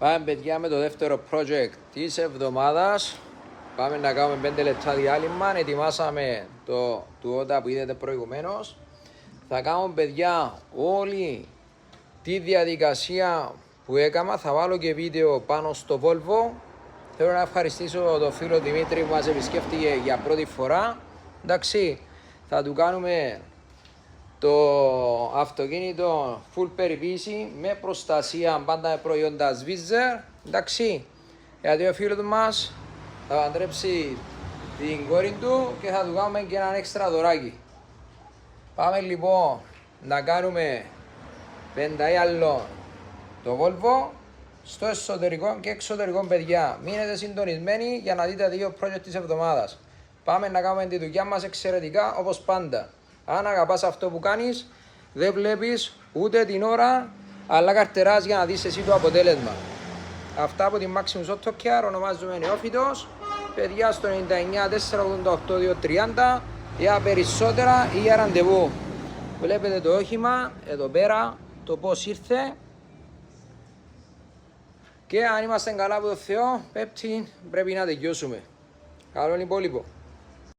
Πάμε παιδιά με το δεύτερο project της εβδομάδας. Πάμε να κάνουμε 5 λεπτά διάλειμμα. Ετοιμάσαμε το τουότα που είδατε προηγουμένως. Θα κάνουμε παιδιά όλη τη διαδικασία που έκανα. Θα βάλω και βίντεο πάνω στο Volvo. Θέλω να ευχαριστήσω τον φίλο Δημήτρη που μας επισκέφτηκε για πρώτη φορά. Εντάξει, θα του κάνουμε το αυτοκίνητο full περιποίηση με προστασία, πάντα με προϊόντα Svitzer. Εντάξει, γιατί ο φίλος μας θα παντρέψει την κόρη του και θα του κάνουμε και έναν έξτρα δωράκι. Πάμε λοιπόν να κάνουμε πενταέλλο το Volvo στο εσωτερικό και εξωτερικό παιδιά. Μείνετε συντονισμένοι για να δείτε δύο project της εβδομάδας. Πάμε να κάνουμε τη δουλειά μας εξαιρετικά όπως πάντα. Αν αγαπάς αυτό που κάνεις, δεν βλέπεις ούτε την ώρα, αλλά καρτεράς για να δεις εσύ το αποτέλεσμα. Αυτά από την Maximus Auto Care, ονομάζομαι Νεόφυτος. Παιδιά στο 99 488 230 για περισσότερα ή για ραντεβού. Βλέπετε το όχημα εδώ πέρα, το πώς ήρθε. Και αν είμαστε καλά από το Θεό, Πέπτη πρέπει να τελειώσουμε. Καλό υπόλοιπο.